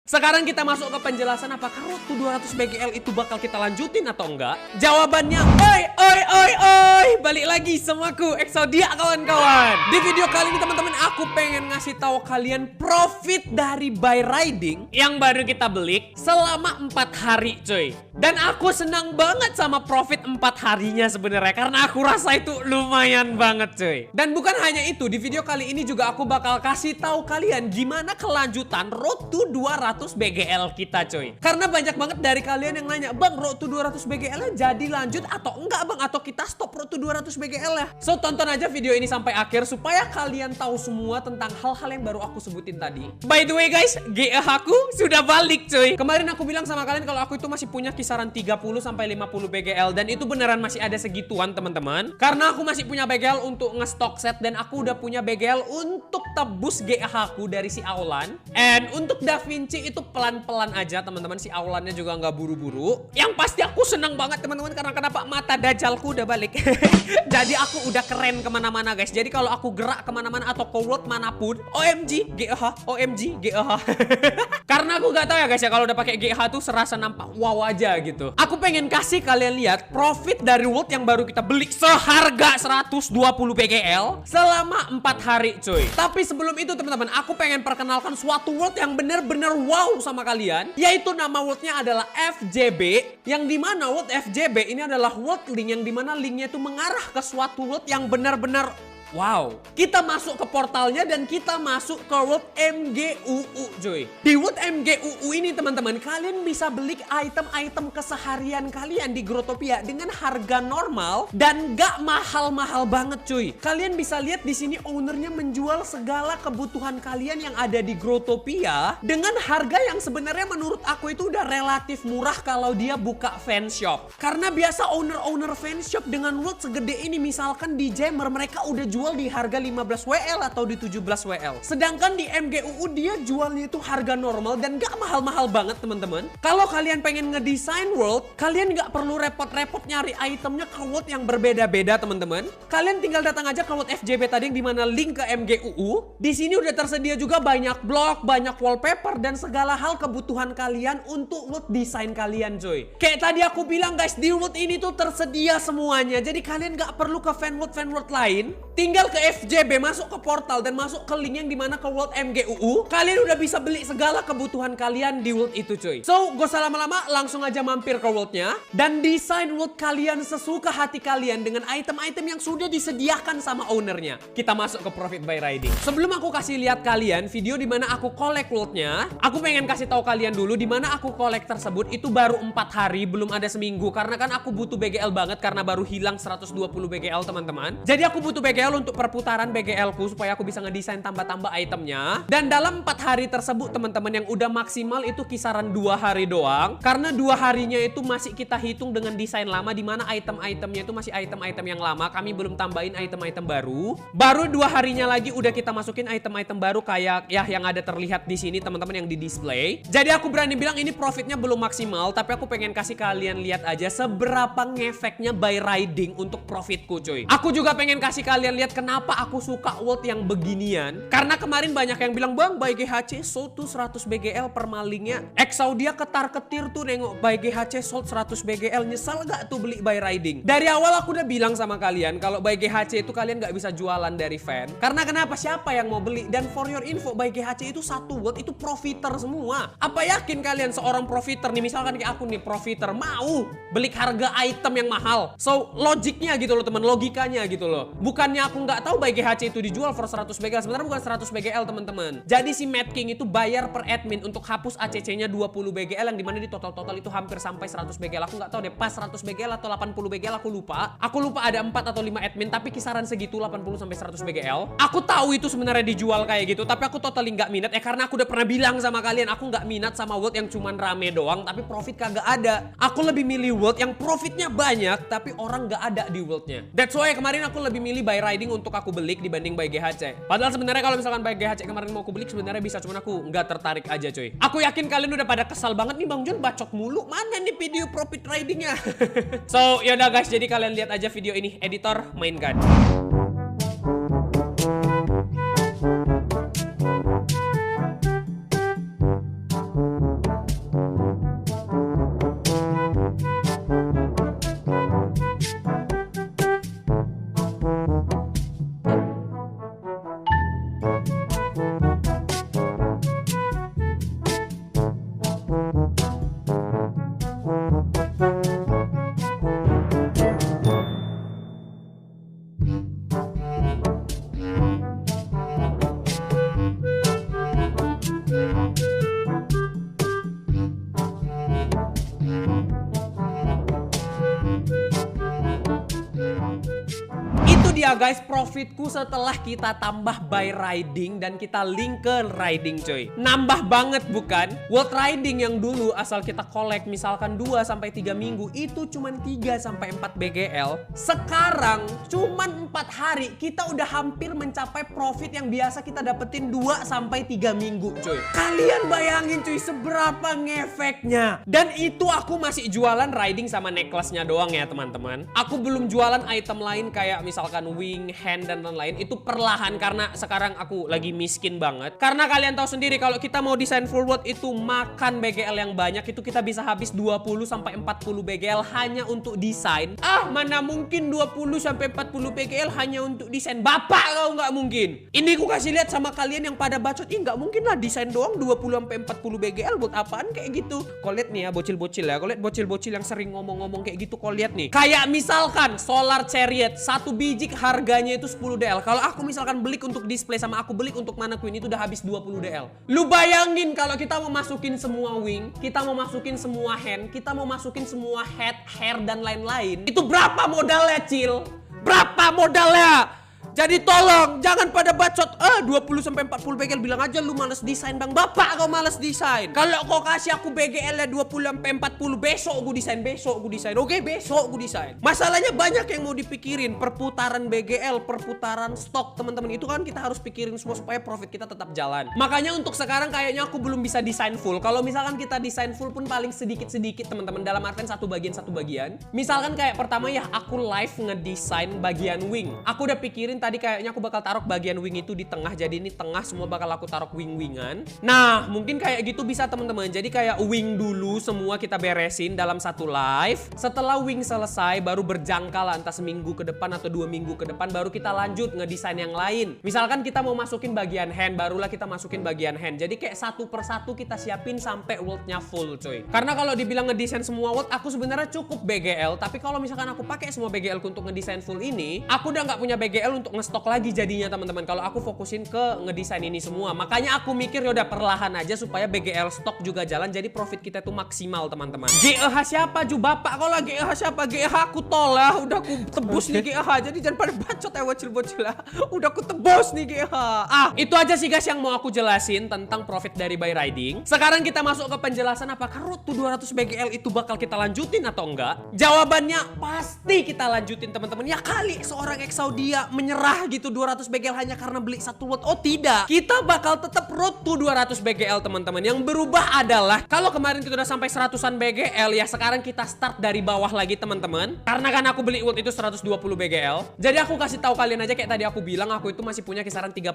Sekarang kita masuk ke penjelasan apakah Road to 200 BGL itu bakal kita lanjutin atau enggak. Jawabannya, oi, balik lagi sama aku, Exodia kawan-kawan. Di video kali ini teman-teman, aku pengen ngasih tahu kalian profit dari buy riding yang baru kita beli selama 4 hari cuy. Dan aku senang banget sama profit 4 harinya sebenarnya, karena aku rasa itu lumayan banget cuy. Dan bukan hanya itu, di video kali ini juga aku bakal kasih tahu kalian gimana kelanjutan Road to 200 BGL kita coy. Karena banyak banget dari kalian yang nanya, "Bang, Road to 200 BGL jadi lanjut atau enggak Bang? Atau kita stop Road to 200 BGL ya?" So tonton aja video ini sampai akhir supaya kalian tahu semua tentang hal-hal yang baru aku sebutin tadi. By the way guys, GE aku sudah balik coy. Kemarin aku bilang sama kalian kalau aku itu masih punya kisaran 30 sampai 50 BGL, dan itu beneran masih ada segituan teman-teman. Karena aku masih punya BGL untuk ngestok set, dan aku udah punya BGL untuk tebus GE aku dari si Aulan. And untuk Da Vinci itu pelan-pelan aja teman-teman, si Aulannya juga nggak buru-buru. Yang pasti aku seneng banget teman-teman, karena kenapa? Mata dajalku udah balik. Jadi aku udah keren kemana-mana guys. Jadi kalau aku gerak kemana-mana atau ke world manapun, OMG GEH, OMG GEH. Karena aku nggak tahu ya guys ya, kalau udah pakai GEH tuh serasa nampak wow aja gitu. Aku pengen kasih kalian lihat profit dari world yang baru kita beli seharga 120 BGL selama 4 hari cuy. Tapi sebelum itu teman-teman, aku pengen perkenalkan suatu world yang bener-bener wow sama kalian, yaitu nama worldnya adalah FJB, yang dimana world FJB ini adalah world link yang dimana linknya itu mengarah ke suatu world yang benar-benar wow. Kita masuk ke portalnya dan kita masuk ke World MGUU cuy. Di World MGUU ini teman-teman, kalian bisa beli item-item keseharian kalian di Growtopia dengan harga normal dan gak mahal-mahal banget cuy. Kalian bisa lihat di sini ownernya menjual segala kebutuhan kalian yang ada di Growtopia dengan harga yang sebenarnya menurut aku itu udah relatif murah kalau dia buka fanshop. Karena biasa owner-owner fanshop dengan world segede ini, misalkan di Jammer mereka udah jual di harga 15 WL atau di 17 WL. Sedangkan di MGUU dia jualnya itu harga normal dan gak mahal-mahal banget teman-teman. Kalau kalian pengen ngedesain world, kalian gak perlu repot-repot nyari itemnya ke world yang berbeda-beda teman-teman. Kalian tinggal datang aja ke world FJB tadi yang dimana link ke MGUU. Di sini udah tersedia juga banyak blok, banyak wallpaper dan segala hal kebutuhan kalian untuk world desain kalian cuy. Kayak tadi aku bilang guys, di world ini tuh tersedia semuanya. Jadi kalian gak perlu ke fan world lain. Tinggal ke FJB, masuk ke portal dan masuk ke link yang dimana ke World MGUU. Kalian udah bisa beli segala kebutuhan kalian di World itu cuy. So, gak usah lama-lama, langsung aja mampir ke Worldnya dan desain World kalian sesuka hati kalian dengan item-item yang sudah disediakan sama ownernya. Kita masuk ke Profit by Riding. Sebelum aku kasih lihat kalian video dimana aku collect Worldnya, aku pengen kasih tahu kalian dulu dimana aku collect tersebut itu baru 4 hari, belum ada seminggu. Karena kan aku butuh BGL banget karena baru hilang 120 BGL teman-teman. Jadi aku butuh BGL untuk perputaran BGL ku supaya aku bisa ngedesain tambah-tambah itemnya. Dan dalam 4 hari tersebut teman-teman, yang udah maksimal itu kisaran 2 hari doang. Karena 2 harinya itu masih kita hitung dengan desain lama, dimana item-itemnya itu masih item-item yang lama. Kami belum tambahin item-item baru. Baru 2 harinya lagi udah kita masukin item-item baru kayak ya yang ada terlihat di sini teman-teman yang di display. Jadi aku berani bilang ini profitnya belum maksimal, tapi aku pengen kasih kalian lihat aja seberapa ngefeknya buy riding untuk profitku cuy. Aku juga pengen kasih kalian lihat kenapa aku suka world yang beginian. Karena kemarin banyak yang bilang, "Bang, buy GHC sold tuh 100 BGL per malingnya." Exodia ketar-ketir tuh nengok buy GHC sold 100 BGL. Nyesal gak tuh beli buy riding? Dari awal aku udah bilang sama kalian kalau buy GHC itu kalian gak bisa jualan dari fan. Karena kenapa? Siapa yang mau beli? Dan for your info, buy GHC itu satu world itu profiter semua. Apa yakin kalian seorang profiter nih, misalkan kayak aku nih profiter, mau beli harga item yang mahal? So logiknya gitu loh teman, logikanya gitu loh. Bukannya aku nggak tahu buy GHC itu dijual for 100 BGL. Sebenarnya bukan 100 BGL teman-teman. Jadi si Mad King itu bayar per admin untuk hapus ACC-nya 20 BGL yang dimana di total-total itu hampir sampai 100 BGL. Aku nggak tahu deh pas 100 BGL atau 80 BGL, aku lupa. Aku lupa ada 4 atau 5 admin tapi kisaran segitu 80 sampai 100 BGL. Aku tahu itu sebenarnya dijual kayak gitu, tapi aku totally nggak minat karena aku udah pernah bilang sama kalian aku nggak minat sama world yang cuman rame doang tapi profit kagak ada. Aku lebih milih world yang profitnya banyak tapi orang nggak ada di worldnya. That's why kemarin aku lebih milih buy riding untuk aku beli dibanding buy GHC. Padahal sebenarnya kalau misalkan buy GHC kemarin mau aku beli sebenarnya bisa, cuman aku nggak tertarik aja coy. Aku yakin kalian udah pada kesal banget nih, Bang John bacot mulu. Mana nih video profit ridingnya? So yaudah guys, jadi kalian lihat aja video ini. Editor mainkan. guys, profitku setelah kita tambah buy riding dan kita link ke riding coy. Nambah banget bukan? World riding yang dulu asal kita collect misalkan 2-3 minggu itu cuman 3-4 BGL. Sekarang cuman 4 hari kita udah hampir mencapai profit yang biasa kita dapetin 2-3 minggu coy. Kalian bayangin cuy seberapa ngefeknya. Dan itu aku masih jualan riding sama necklace-nya doang ya teman-teman. Aku belum jualan item lain kayak misalkan wing, hand dan lain-lain. Itu perlahan karena sekarang aku lagi miskin banget. Karena kalian tahu sendiri kalau kita mau desain full world itu makan BGL yang banyak, itu kita bisa habis 20-40 BGL hanya untuk desain. Mana mungkin 20-40 BGL hanya untuk desain. Bapak kau nggak mungkin. Ini aku kasih lihat sama kalian yang pada bacot. Nggak mungkin lah desain doang 20-40 BGL buat apaan kayak gitu. Kau lihat nih ya bocil-bocil ya. Kau lihat bocil-bocil yang sering ngomong-ngomong kayak gitu. Kau lihat nih. Kayak misalkan Solar Chariot. Satu biji harganya itu 10 DL. Kalau aku misalkan beli untuk display sama aku beli untuk mana queen itu udah habis 20 DL. Lu bayangin kalau kita mau masukin semua wing, kita mau masukin semua hand, kita mau masukin semua head, hair dan lain-lain. Itu berapa modalnya, Cil? Berapa modalnya? Jadi tolong jangan pada bacot 20-40 BGL bilang aja lu males desain bang. Bapak kau males desain. Kalau kau kasih aku BGL 20-40 besok gue desain. Oke, besok gue desain. Masalahnya banyak yang mau dipikirin. Perputaran BGL, perputaran stok teman-teman. Itu kan kita harus pikirin semua supaya profit kita tetap jalan. Makanya untuk sekarang kayaknya aku belum bisa desain full. Kalau misalkan kita desain full pun paling sedikit-sedikit teman-teman. Dalam artian satu bagian. Misalkan kayak pertama ya aku live ngedesain bagian wing. Aku udah pikirin tadi kayaknya aku bakal taruh bagian wing itu di tengah. Jadi ini tengah semua bakal aku taruh wing-wingan. Nah mungkin kayak gitu bisa teman-teman. Jadi kayak wing dulu semua kita beresin dalam satu live. Setelah wing selesai baru berjangkal entah seminggu ke depan atau 2 minggu ke depan baru kita lanjut ngedesain yang lain. Misalkan kita mau masukin bagian hand barulah kita masukin bagian hand. Jadi kayak satu persatu kita siapin sampai worldnya full coy. Karena kalau dibilang ngedesain semua world aku sebenarnya cukup BGL. Tapi kalau misalkan aku pakai semua BGL untuk ngedesain full ini aku udah nggak punya BGL untuk ngestok lagi jadinya teman-teman kalau aku fokusin ke ngedesain ini semua. Makanya aku mikir yaudah perlahan aja supaya BGL stok juga jalan jadi profit kita tuh maksimal teman-teman. GEH siapa Ju? Bapak kalau GEH siapa? GEH aku tolak udah aku tebus nih GEH. Jadi jangan pada bacot ya bocil-bocil lah. Udah aku tebus nih GEH. Itu aja sih guys yang mau aku jelasin tentang profit dari buy riding. Sekarang kita masuk ke penjelasan apakah road to 200 BGL itu bakal kita lanjutin atau enggak? Jawabannya pasti kita lanjutin teman-teman. Ya kali seorang Exaudia menyerah gitu 200 BGL hanya karena beli satu lot. Oh tidak, kita bakal tetap road to 200 BGL teman-teman. Yang berubah adalah kalau kemarin kita udah sampai 100-an BGL ya sekarang kita start dari bawah lagi teman-teman. Karena kan aku beli world itu 120 BGL. Jadi aku kasih tahu kalian aja kayak tadi aku bilang aku itu masih punya kisaran 30-50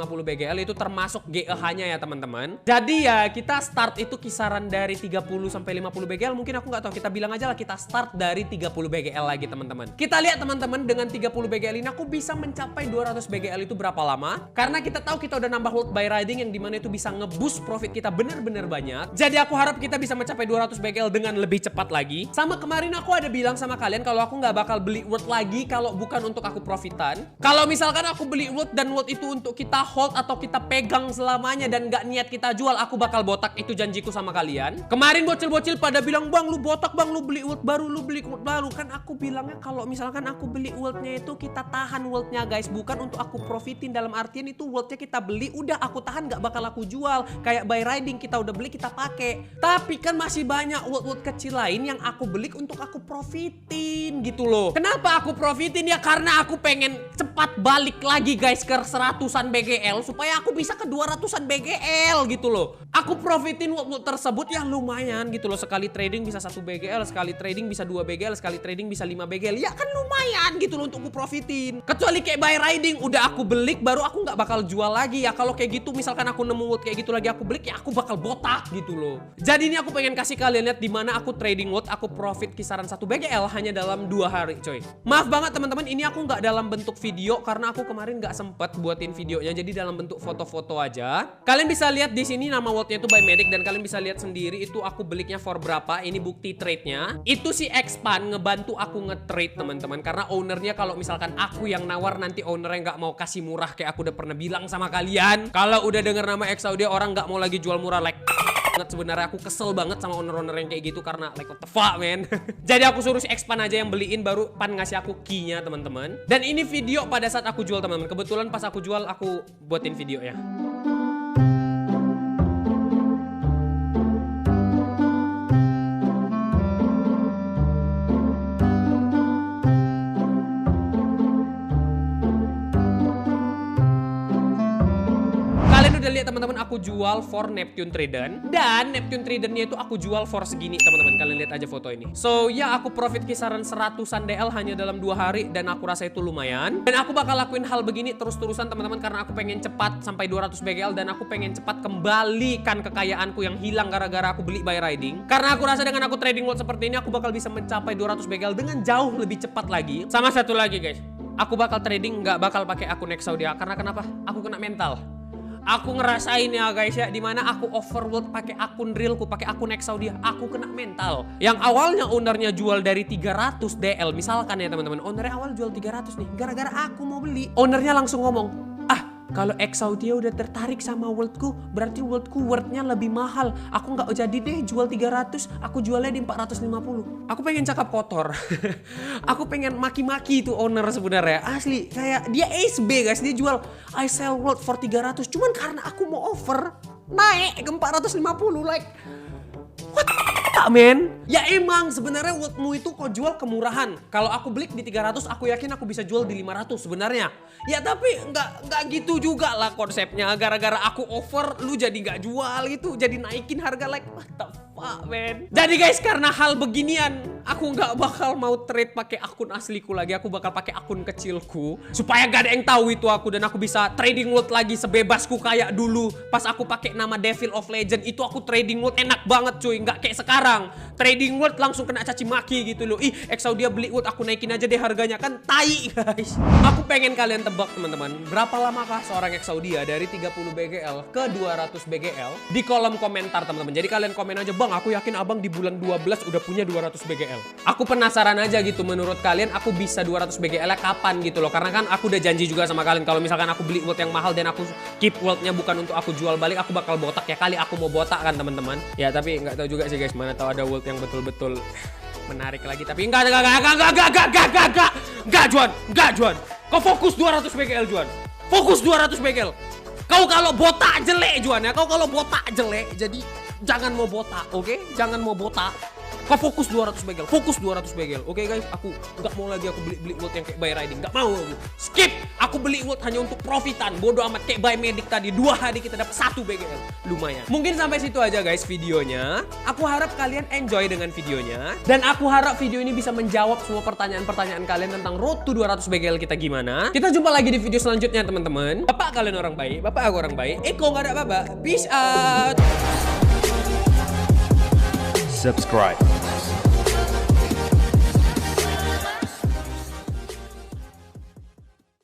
BGL itu termasuk GEH-nya ya teman-teman. Jadi ya kita start itu kisaran dari 30-50 BGL. Mungkin aku nggak tahu, kita bilang aja lah kita start dari 30 BGL lagi teman-teman. Kita lihat teman-teman dengan 30 BGL ini aku bisa mencapai 200 BGL itu berapa lama? Karena kita tahu kita udah nambah world buy riding yang dimana itu bisa ngeboost profit kita bener-bener banyak. Jadi aku harap kita bisa mencapai 200 BGL dengan lebih cepat lagi. Sama kemarin aku ada bilang sama kalian kalau aku nggak bakal beli world lagi kalau bukan untuk aku profitan. Kalau misalkan aku beli world dan world itu untuk kita hold atau kita pegang selamanya dan nggak niat kita jual, aku bakal botak. Itu janjiku sama kalian. Kemarin bocil-bocil pada bilang bang lu botak bang, lu beli world baru, lu beli world baru. Kan aku bilangnya kalau misalkan aku beli worldnya itu kita tahan worldnya guys, bukan untuk aku profitin. Dalam artian itu worldnya kita beli udah aku tahan, nggak bakal aku jual. Kayak buy riding kita udah beli kita pakai. Tapi kan masih banyak world kecil lain yang aku beli untuk aku profitin gitu loh. Kenapa aku profitin? Ya karena aku pengen cepat balik lagi guys ke 100-an BGL supaya aku bisa ke 200-an BGL gitu loh. Aku profitin world tersebut ya lumayan gitu loh. Sekali trading bisa 1 BGL, sekali trading bisa 2 BGL, sekali trading bisa 5 BGL. Ya kan lumayan gitu loh untuk aku profitin. Kecuali kayak buy riding udah aku beli baru aku nggak bakal jual lagi ya. Kalau kayak gitu misalkan aku nemu world kayak gitu lagi aku beli ya aku bakal botak gitu loh. Jadi ini aku pengen kasih kalian lihat di mana aku trading world aku profit kisaran 1 BGL hanya dalam 2 hari coy. Maaf banget teman-teman, ini aku nggak dalam bentuk video karena aku kemarin nggak sempet buatin videonya, jadi dalam bentuk foto-foto aja. Kalian bisa lihat di sini nama worldnya itu by Medic dan kalian bisa lihat sendiri itu aku belinya for berapa. Ini bukti trade-nya. Itu si Expand ngebantu aku nge-trade teman-teman karena ownernya kalau misalkan aku yang nawar nanti ownernya nggak mau kasih murah kayak aku udah pernah bilang sama kalian. Kalau udah denger nama Exaudia orang nggak mau lagi jual murah like Sebenarnya aku kesel banget sama owner-owner yang kayak gitu karena like what the fuck man. Jadi aku suruh si Expan aja yang beliin, baru Pan ngasih aku key-nya teman-teman. Dan ini video pada saat aku jual teman-teman. Kebetulan pas aku jual aku buatin video ya. Udah lihat teman-teman, aku jual for Neptune Trident, dan Neptune Tridentnya itu aku jual for segini teman-teman. Kalian lihat aja foto ini. So ya, aku profit kisaran 100-an DL hanya dalam 2 hari, dan aku rasa itu lumayan. Dan aku bakal lakuin hal begini terus-terusan teman-teman, karena aku pengen cepat sampai 200 BGL, dan aku pengen cepat kembalikan kekayaanku yang hilang gara-gara aku beli buy riding. Karena aku rasa dengan aku trading lot seperti ini, aku bakal bisa mencapai 200 BGL dengan jauh lebih cepat lagi. Sama satu lagi guys, aku bakal trading nggak bakal pakai akun Exaudia. Karena kenapa? Aku kena mental. Aku ngerasain ya guys ya, dimana aku overworld pakai akun realku, pakai akun Exaudia, aku kena mental. Yang awalnya ownernya jual dari 300 DL, misalkan ya teman-teman, ownernya awal jual 300 nih, gara-gara aku mau beli, ownernya langsung ngomong, kalau Exaudia udah tertarik sama worldku, berarti worldku worthnya lebih mahal. Aku nggak jadi deh jual 300, aku jualnya di 450. Aku pengen cakap kotor. Aku pengen maki-maki itu owner sebenarnya. Asli, kayak dia SB guys, dia jual I sell world for 300. Cuman karena aku mau over, naik ke 450 like. What men? Ya emang sebenarnya worldmu itu kau jual kemurahan. Kalau aku beli di 300, aku yakin aku bisa jual di 500 sebenarnya. Ya tapi nggak gitu juga lah konsepnya. Gara-gara aku over, lu jadi nggak jual gitu, jadi naikin harga like what the fuck man. Jadi guys, karena hal beginian, aku nggak bakal mau trade pakai akun asliku lagi. Aku bakal pakai akun kecilku supaya gak ada yang tahu itu aku, dan aku bisa trading loot lagi sebebasku kayak dulu. Pas aku pakai nama Devil of Legend itu, aku trading loot enak banget cuy, nggak kayak sekarang. Trading loot langsung kena caci maki gitu loh. Ih, Exaudia beli loot, aku naikin aja deh harganya, kan tai guys. Aku pengen kalian tebak teman-teman, berapa lamakah seorang Exaudia dari 30 BGL ke 200 BGL di kolom komentar teman-teman. Jadi kalian komen aja, bang aku yakin abang di bulan 12 udah punya 200 BGL. Aku penasaran aja gitu, menurut kalian aku bisa 200 BGL kapan gitu loh. Karena kan aku udah janji juga sama kalian, kalau misalkan aku beli world yang mahal dan aku keep worldnya bukan untuk aku jual balik, aku bakal botak ya kali. Aku mau botak kan teman-teman. Ya tapi nggak tahu juga sih guys, mana tahu ada world yang betul-betul menarik lagi. Tapi enggak Juan. Kau fokus 200 BGL Juan. Fokus 200 BGL. Kau kalau botak jelek Juan ya. Kau kalau botak jelek, jadi jangan mau botak, oke? Jangan mau botak. Kau fokus 200 BGL, fokus 200 BGL. Oke guys, aku nggak mau lagi aku beli world yang kayak buy riding, nggak mau aku. Skip. Aku beli world hanya untuk profitan. Bodoh amat kayak buy medic tadi. 2 hari kita dapat 1 BGL. Lumayan. Mungkin sampai situ aja guys videonya. Aku harap kalian enjoy dengan videonya, dan aku harap video ini bisa menjawab semua pertanyaan-pertanyaan kalian tentang road to 200 BGL kita gimana. Kita jumpa lagi di video selanjutnya teman-teman. Bapak kalian orang baik, bapak aku orang baik. Eko nggak ada bapak. Peace out. Subscribe.